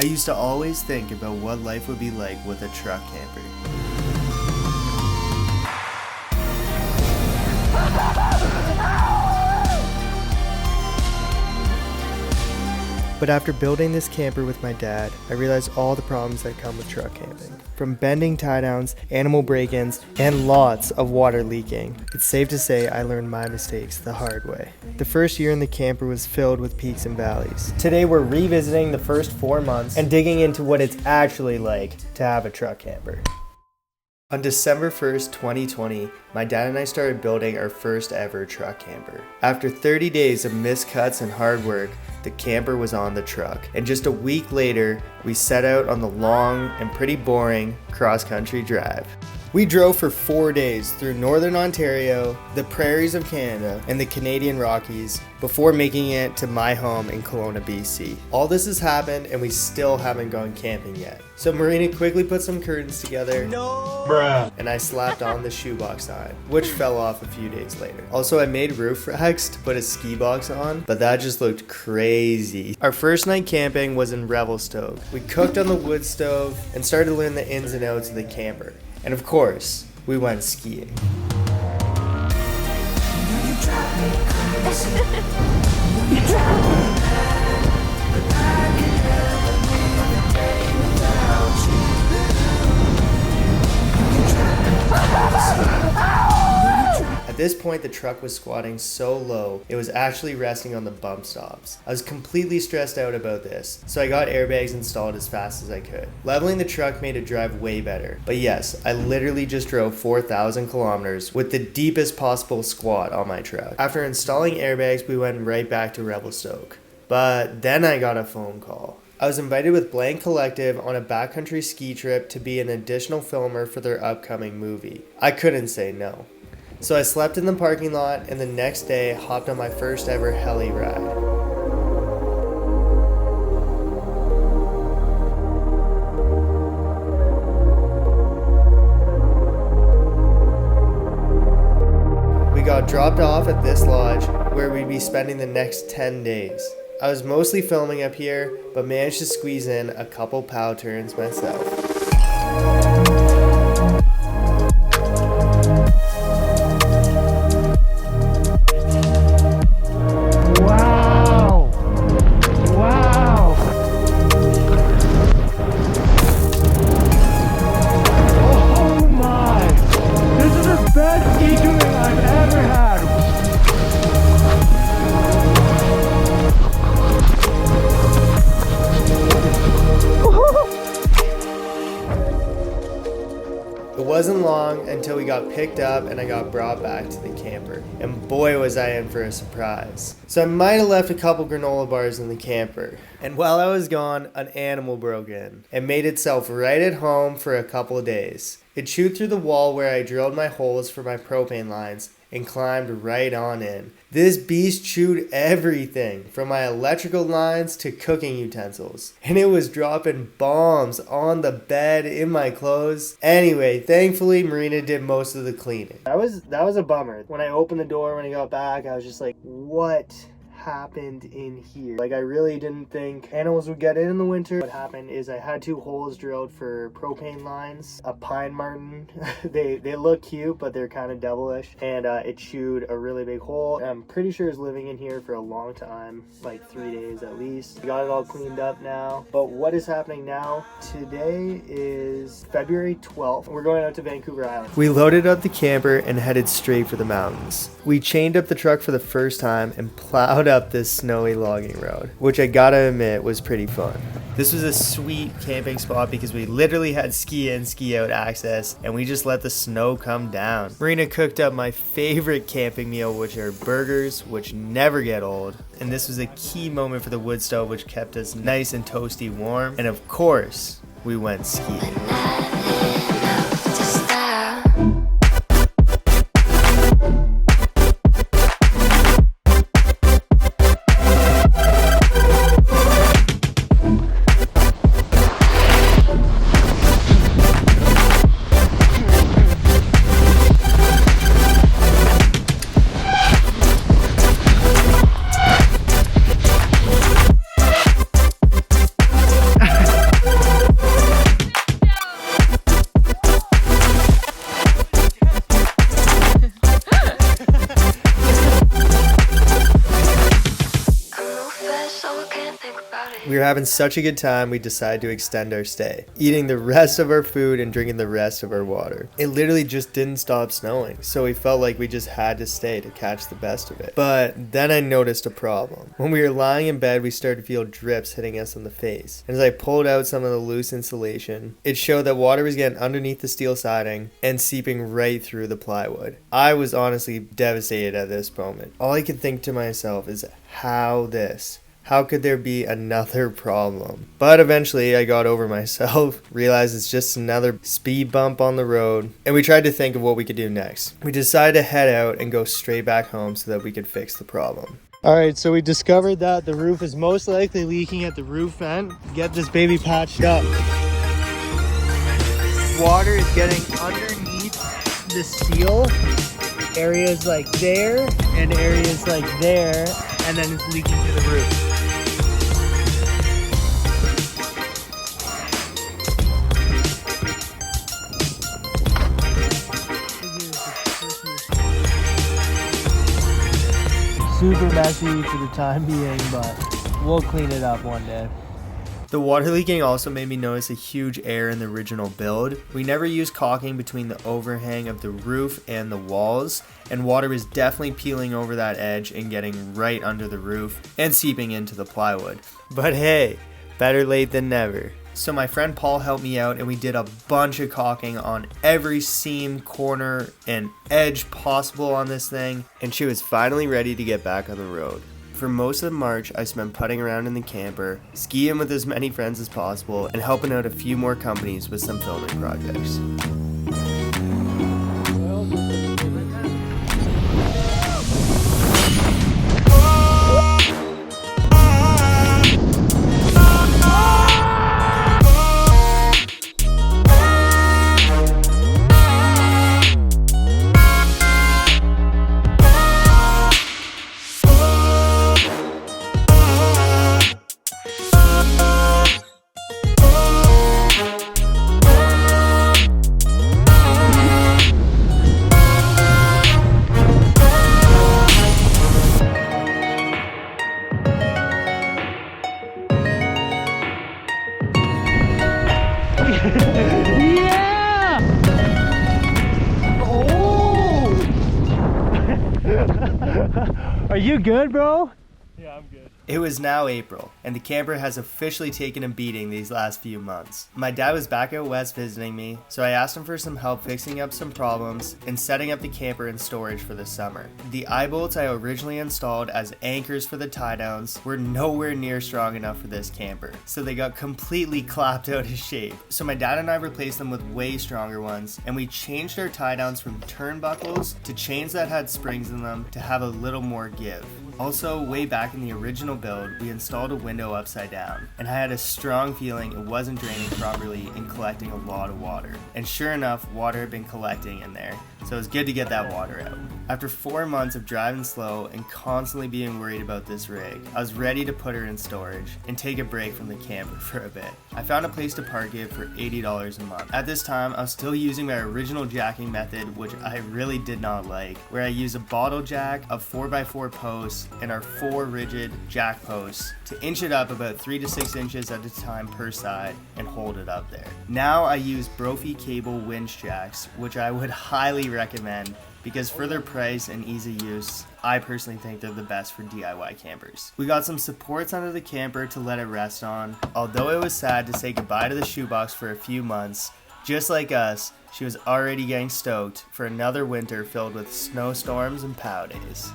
used to always think about what life would be like with a truck camper. But after building this camper with my dad, I realized all the problems that come with truck camping. From bending tie-downs, animal break-ins, and lots of water leaking. It's safe to say I learned my mistakes the hard way. The first year in the camper was filled with peaks and valleys. Today we're revisiting the first 4 months and digging into what it's actually like to have a truck camper. On December 1st, 2020, my dad and I started building our first ever truck camper. After 30 days of missed cuts and hard work, the camper was on the truck. And just a week later, we set out on the long and pretty boring cross-country drive. We drove for 4 days through northern Ontario, the prairies of Canada, and the Canadian Rockies before making it to my home in Kelowna, BC. All this has happened and we still haven't gone camping yet. So Marina quickly put some curtains together, and I slapped on the shoebox sign, which fell off a few days later. Also, I made roof racks to put a ski box on, but that just looked crazy. Our first night camping was in Revelstoke. We cooked on the wood stove and started to learn the ins and outs of the camper. And of course, we went skiing. At this point, the truck was squatting so low, it was actually resting on the bump stops. I was completely stressed out about this, so I got airbags installed as fast as I could. Leveling the truck made it drive way better. But yes, I literally just drove 4,000 kilometers with the deepest possible squat on my truck. After installing airbags, we went right back to Revelstoke. But then I got a phone call. I was invited with Blank Collective on a backcountry ski trip to be an additional filmer for their upcoming movie. I couldn't say no. So I slept in the parking lot and the next day hopped on my first ever heli ride. We got dropped off at this lodge where we'd be spending the next 10 days. I was mostly filming up here, but managed to squeeze in a couple pow turns myself. It wasn't long until we got picked up and I got brought back to the camper. And boy was I in for a surprise. So I might have left a couple granola bars in the camper. And while I was gone, an animal broke in and made itself right at home for a couple of days. It chewed through the wall where I drilled my holes for my propane lines and climbed right on in. This beast chewed everything from my electrical lines to cooking utensils. And it was dropping bombs on the bed, in my clothes. Anyway, thankfully Marina did most of the cleaning. That was a bummer. When I opened the door when I got back, I was just like, what happened in here? Like, I really didn't think animals would get in the winter. What happened is I had 2 holes drilled for propane lines, a pine marten. they look cute, but they're kind of devilish, and it chewed a really big hole. I'm pretty sure it's living in here for a long time, like 3 days at least. We got it all cleaned up now. But what is happening now? Today is February 12th. We're going out to Vancouver Island. We loaded up the camper and headed straight for the mountains. We chained up the truck for the first time and plowed up this snowy logging road, which I gotta admit was pretty fun. This was a sweet camping spot because we literally had ski in, ski out access, and we just let the snow come down. Marina cooked up my favorite camping meal, which are burgers, which never get old. And this was a key moment for the wood stove, which kept us nice and toasty warm. And of course, we went skiing. having such a good time, we decided to extend our stay, eating the rest of our food and drinking the rest of our water. It literally just didn't stop snowing, so we felt like we just had to stay to catch the best of it. But then I noticed a problem. When we were lying in bed, we started to feel drips hitting us on the face. And as I pulled out some of the loose insulation, it showed that water was getting underneath the steel siding and seeping right through the plywood. I was honestly devastated at this moment. All I could think to myself is, how could there be another problem? But eventually I got over myself, realized it's just another speed bump on the road, and we tried to think of what we could do next. We decided to head out and go straight back home so that we could fix the problem. Alright, so we discovered that the roof is most likely leaking at the roof vent. Get this baby patched up. Water is getting underneath the steel, areas like there and areas like there, and then it's leaking to the roof. Super messy for the time being, but we'll clean it up one day. The water leaking also made me notice a huge error in the original build. We never used caulking between the overhang of the roof and the walls, and water was definitely peeling over that edge and getting right under the roof and seeping into the plywood. But hey, better late than never. So my friend Paul helped me out and we did a bunch of caulking on every seam, corner, and edge possible on this thing, and she was finally ready to get back on the road. For most of March, I spent putting around in the camper, skiing with as many friends as possible, and helping out a few more companies with some filming projects. Yeah! Oh! Are you good, bro? Yeah, I'm good. It was now April, and the camper has officially taken a beating these last few months. My dad was back out west visiting me, so I asked him for some help fixing up some problems and setting up the camper in storage for the summer. The eye bolts I originally installed as anchors for the tie downs were nowhere near strong enough for this camper, so they got completely clapped out of shape. So my dad and I replaced them with way stronger ones, and we changed our tie downs from turnbuckles to chains that had springs in them to have a little more give. Also, way back in the original build, we installed a window upside down, and I had a strong feeling it wasn't draining properly and collecting a lot of water. And sure enough, water had been collecting in there, so it was good to get that water out. After 4 months of driving slow and constantly being worried about this rig, I was ready to put her in storage and take a break from the camper for a bit. I found a place to park it for $80 a month. At this time, I was still using my original jacking method, which I really did not like, where I use a bottle jack, a 4x4 post, and our 4 rigid jack posts to inch it up about 3 to 6 inches at a time per side and hold it up there. Now I use Brophy cable winch jacks, which I would highly recommend because for their price and easy use, I personally think they're the best for DIY campers. We got some supports under the camper to let it rest on. Although it was sad to say goodbye to the shoebox for a few months, just like us, she was already getting stoked for another winter filled with snowstorms and pow days.